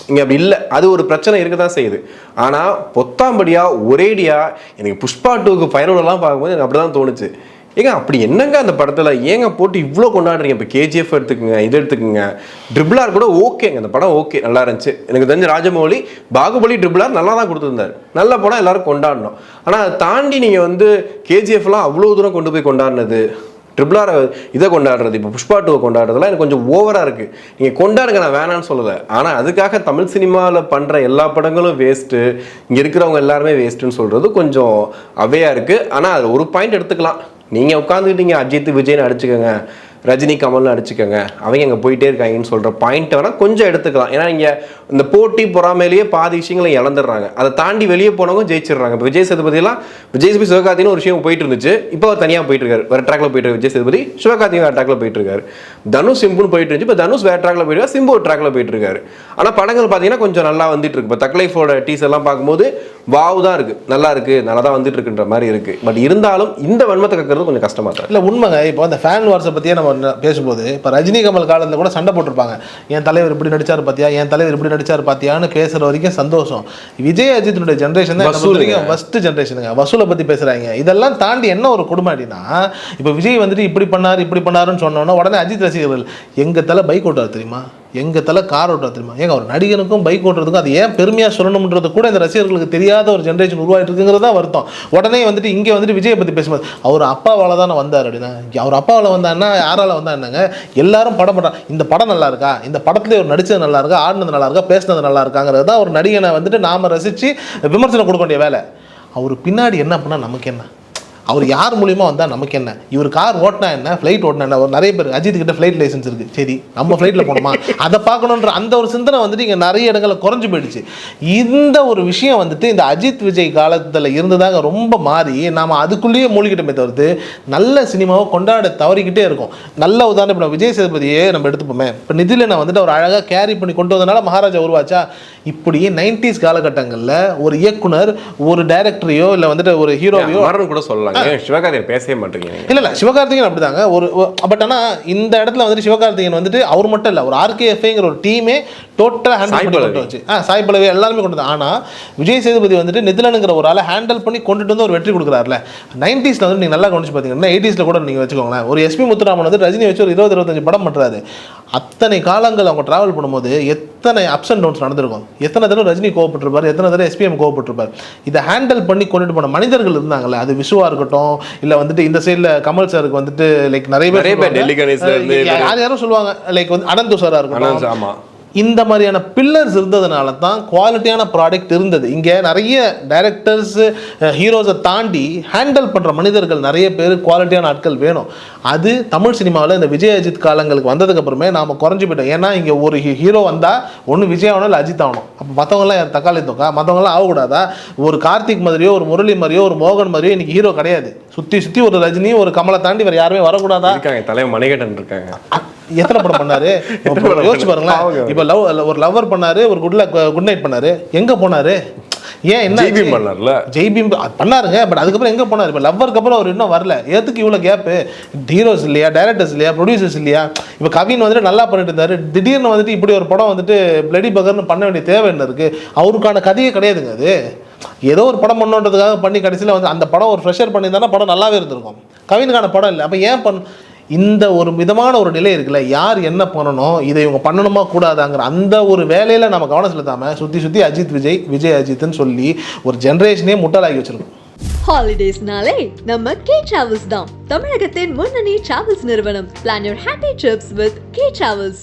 இங்கே அப்படி இல்லை. அது ஒரு பிரச்சனை இருக்க தான் செய்யுது. ஆனால் பொத்தாம்படியாக ஒரேடியாக எனக்கு புஷ்பா 2க்கு ஃபைனலெலாம் பார்க்கும்போது எனக்கு அப்படி தான் தோணுச்சு. ஏங்க அப்படி என்னங்க அந்த படத்தில் ஏங்க போட்டு இவ்வளோ கொண்டாடுறீங்க? இப்போ கேஜிஎஃப் எடுத்துக்கோங்க, இது எடுத்துக்கோங்க, ட்ரிபிளார் கூட ஓகேங்க, அந்த படம் ஓகே, நல்லா இருந்துச்சு. எனக்கு தெரிஞ்ச ராஜமௌலி பாகுபலி ட்ரிபிளார் நல்லா தான் கொடுத்துருந்தாரு, நல்ல படம், எல்லாரும் கொண்டாடணும். ஆனால் அதை தாண்டி நீங்கள் வந்து கேஜிஎஃப்லாம் அவ்வளோ தூரம் கொண்டு போய் கொண்டாடினது, ட்ரிபிளாரை இதை கொண்டாடுறது, இப்போ புஷ்பா 2 கொண்டாடுறதுலாம் எனக்கு கொஞ்சம் ஓவராக இருக்குது. நீங்கள் கொண்டாடுங்க, நான் வேணான்னு சொல்லலை. ஆனால் அதுக்காக தமிழ் சினிமாவில் பண்ணுற எல்லா படங்களும் வேஸ்ட்டு, இங்கே இருக்கிறவங்க எல்லாருமே வேஸ்ட்டுன்னு சொல்கிறது கொஞ்சம் அவையாக இருக்குது. ஆனால் அது ஒரு பாயிண்ட் எடுத்துக்கலாம். நீங்கள் உட்காந்துக்கிட்டீங்க அஜித் விஜய்னு அடிச்சுக்கோங்க, ரஜினி கமல்னு அடிச்சுக்கோங்க, அவங்க அங்கே போயிட்டே இருக்காங்கன்னு சொல்கிற பாயிண்ட்டை வேணால் கொஞ்சம் எடுத்துக்கலாம். ஏன்னா இங்கே இந்த போட்டி பொறாமையிலேயே பாதி விஷயங்களை இழந்துடுறாங்க. அதை தாண்டி வெளியே போனவங்க ஜெயிச்சிடுறாங்க. இப்போ விஜய் சேதுபதியெல்லாம் விஜய் சேதுபதி சிவகார்த்தின்னு ஒரு விஷயம் போயிட்டு இருந்துச்சு, இப்போ அவர் தனியாக போயிட்டு இருக்காரு, வேறு ட்ராக்ல போயிட்டு இருக்காரு. விஜய் சேதுபதி சிவகார்த்தியும் வேறு ட்ராக்ல போயிட்டு இருக்காரு. தனுஷ் சிம்புன்னு போயிட்டு இருந்துச்சு, இப்போ தனுஷ் வேறு ட்ராக்ல போயிட்டு இருக்காரு, சிம்பு ஒரு ட்ராக்ல போயிட்டு இருக்காரு. ஆனால் படங்கள் பார்த்தீங்கன்னா கொஞ்சம் நல்லா வந்துட்டு இருக்கு. இப்போ தக்லைஃபோட டீசர்லாம் பார்க்கும்போது வாவ் தான் இருக்குது, நல்லா இருக்குது, நல்லா தான் வந்துட்டு இருக்குன்ற மாதிரி இருக்குது. பட் இருந்தாலும் இந்த வன்மத்தை கற்கிறது கொஞ்சம் கஷ்டமாக தான் இல்லை. உண்மைங்க. இப்போ அந்த ஃபேன் வார்ஸை பற்றியே நம்ம பேசும்போது இப்போ ரஜினி கமல் காலத்தில் கூட சண்டை போட்டிருப்பாங்க, என் தலைவர் இப்படி நடிச்சார் பார்த்தியா, என் தலைவர் இப்படி நடிச்சார் பார்த்தியான்னு பேசுகிற வரைக்கும் சந்தோஷம். விஜய் அஜித்துடைய ஜென்ரேஷன் தான் ஃபர்ஸ்ட் ஜென்ரேஷனுங்க. வசூலை பற்றி பேசுகிறாங்க. இதெல்லாம் தாண்டி என்ன ஒரு கொடுமை அப்படின்னா, இப்போ விஜய் வந்துட்டு இப்படி பண்ணாருன்னு சொன்னோன்னா உடனே அஜித் ரசிகர்கள் எங்கள் தலை பைக் ஓட்டார் தெரியுமா, எங்கள் தலை கார் ஓட்டுறது தெரியுமா. ஏங்க ஒரு நடிகனுக்கும் பைக் ஓட்டுறதுக்கும் அது ஏன் பெருமையாக சொல்லணும்ன்றது கூட இந்த ரசிகர்களுக்கு தெரியாத ஒரு ஜென்ரேஷன் உருவாகிட்டு இருக்குங்கிறது தான் வருத்தம். உடனே வந்துட்டு இங்கே வந்துட்டு விஜயை பற்றி பேசும்போது அவர் அப்பாவால் தானே வந்தார் அப்படின்னா, அவர் அப்பாவால் வந்தாருன்னா யாரால் வந்தா என்னங்க, எல்லாரும் படம் பண்ணுறாங்க. இந்த படம் நல்லா இருக்கா, இந்த படத்துல ஒரு நடிச்சது நல்லா இருக்கா, ஆடினது நல்லா இருக்கா, பேசினது நல்லா இருக்காங்கிறது தான் ஒரு நடிகனை வந்துட்டு நாம் ரசித்து விமர்சனம் கொடுக்க வேண்டிய வேலை. அவர் பின்னாடி என்ன பண்ணால் நமக்கு என்ன, அவர் யார் மூலியமாக வந்தால் நமக்கு என்ன, இவர் கார் ஓட்டினா என்ன, ஃப்ளைட் ஓட்டினா என்ன. ஒரு நிறைய பேர் அஜித் கிட்ட ஃப்ளைட் லைசன்ஸ் இருக்குது, சரி நம்ம ஃப்ளைட்டில் போகணுமா, அதை பார்க்கணுன்ற அந்த ஒரு சிந்தனை வந்துட்டு இங்கே நிறைய இடங்களில் குறைஞ்சி போயிடுச்சு. இந்த ஒரு விஷயம் வந்துட்டு இந்த அஜித் விஜய் காலத்தில் இருந்ததாங்க ரொம்ப மாறி நாம் அதுக்குள்ளேயே மூழ்கிட்டோமே தவிர்த்து நல்ல சினிமாவை கொண்டாட தவறிக்கிட்டே இருக்கும். நல்ல உதாரணம் இப்போ விஜய் சேதுபதியே நம்ம எடுத்துப்போமே, இப்போ நிதியில் நான் வந்துட்டு அவர் அழகாக கேரி பண்ணி கொண்டு வந்ததுனால மகாராஜா உருவாச்சா. இப்படி 90s காலகட்டங்களில் ஒரு இயக்குனர் ஒரு டைரக்டரையோ இல்லை வந்துட்டு ஒரு ஹீரோவையோ கூட சொல்லலாம். சிவகார்த்திகேயன் பேசவே மாட்டீங்க. இல்ல சிவகார்த்திகேயன் அப்படிதாங்க ஒரு. பட் ஆனால் இந்த இடத்துல வந்துட்டு சிவகார்த்திகேயன் வந்துட்டு அவர் மட்டும் இல்லை, ஒரு RKFங்கிற ஒரு டீமே டோட்டலாக ஹேண்டில் பண்ணி கொண்டு வச்சு சாய் பல்லவி எல்லாருமே கொண்டு வந்து. ஆனால் விஜய் சேதுபதி வந்துட்டு நிதிலனுங்கிற ஒரு ஆளை ஹேண்டில் பண்ணி கொண்டுட்டு வந்து ஒரு வெற்றி கொடுக்குறாருல. 90s வந்து நீங்கள் நல்லா கவனிச்சு பார்த்தீங்கன்னா 80s கூட நீங்கள் வச்சுக்கோங்களேன், ஒரு SP முத்துராமன் வந்து ரஜினி வச்சு ஒரு 20-25 படம் பண்ணுறாரு. அத்தனை காலங்கள் அவங்க ட்ராவல் பண்ணும்போது எத்தனை அப்ஸ் அண்ட் டவுன்ஸ் நடந்திருக்கும், எத்தனை தடவை ரஜினி கோவப்பட்டிருப்பார், எத்தனை தடவை SPM கோவப்பட்டிருப்பார். இதை ஹேண்டில் பண்ணி கொண்டுட்டு போன மனிதர்கள் இருந்தாங்கல்ல, அது விஷுவா இருக்கட்டும், இல்லை வந்துட்டு இந்த சைடில் கமல் சாருக்கு வந்துட்டு லைக் நிறைய பேர் யாரும் சொல்லுவாங்க, லைக் வந்து அனந்து சாரா இருக்கட்டும், இந்த மாதிரியான பில்லர்ஸ் இருந்ததுனால தான் குவாலிட்டியான ப்ராடக்ட் இருந்தது. இங்கே நிறைய டைரக்டர்ஸ் ஹீரோஸை தாண்டி ஹேண்டில் பண்ணுற மனிதர்கள் நிறைய பேர், குவாலிட்டியான ஆட்கள் வேணும். அது தமிழ் சினிமாவில் இந்த விஜய் அஜித் காலங்களுக்கு வந்ததுக்கப்புறமே நாம் குறைஞ்சி போயிட்டோம். ஏன்னா இங்கே ஒரு ஹீரோ வந்தால் ஒன்று விஜய் ஆகணும் இல்லை அஜித் ஆகணும். அப்போ மற்றவங்களாம் தக்காளி தொக்கா, மற்றவங்களாம் ஆகக்கூடாதா? ஒரு கார்த்திக் மாதிரியோ ஒரு முரளி மாதிரியோ ஒரு மோகன் மாதிரியோ இன்னைக்கு ஹீரோ கிடையாது. சுற்றி ஒரு ரஜினி ஒரு கமலை தாண்டி வேறு யாருமே வரக்கூடாதா? தலைவர் மணிகண்டன் இருக்காங்க. எத்தனை படம் பண்ணாரு யோசிச்சு பாருங்களேன். இப்போ ஒரு லவ்வர் பண்ணாரு, ஒரு குட் நைட் பண்ணாரு, எங்க போனாரு? ஏன் என்ன ஜெய்பீம் பண்ணாருங்க, பட் அதுக்கப்புறம் எங்க போனாரு? இப்போ லவ்வருக்கு அப்புறம் அவர் இன்னும் வரல. எதுக்கு இவ்வளோ கேப்பு? ஹீரோஸ் இல்லையா, டைரக்டர்ஸ் இல்லையா, ப்ரொடியூசர்ஸ் இல்லையா? இப்போ கவின் வந்துட்டு நல்லா பண்ணிட்டு இருந்தாரு, திடீர்னு வந்துட்டு இப்படி ஒரு படம் வந்துட்டு பிளடி பகர்னு பண்ண வேண்டிய தேவை என்ன இருக்கு? அவருக்கான கதையே கிடையாதுங்க. அது ஏதோ ஒரு படம் பண்ணுன்றதுக்காக பண்ணி கடைசியில் வந்து அந்த படம் ஒரு ஃப்ரெஷர் பண்ணியிருந்தானா படம் நல்லாவே இருந்திருக்கும். கவினுக்கான படம் இல்லை. அப்போ ஏன் இந்த ஒரு விதமான ஒரு நிலை இருக்குல்ல, யார் என்ன பண்ணணும், இதை இவங்க பண்ணணுமா கூடாதாங்கிற அந்த ஒரு வேலையில் நம்ம கவனம் செலுத்தாமல் சுற்றி அஜித் விஜய் அஜித்னு சொல்லி ஒரு ஜென்ரேஷனே முட்டாளாகி வச்சிருக்கோம். ஹாலிடேஸ்னாலே நம்ம கே டிராவல்ஸ் தான். தமிழகத்தின் முன்னணி டிராவல்ஸ் நிறுவனம். Plan your happy trips with K Travels.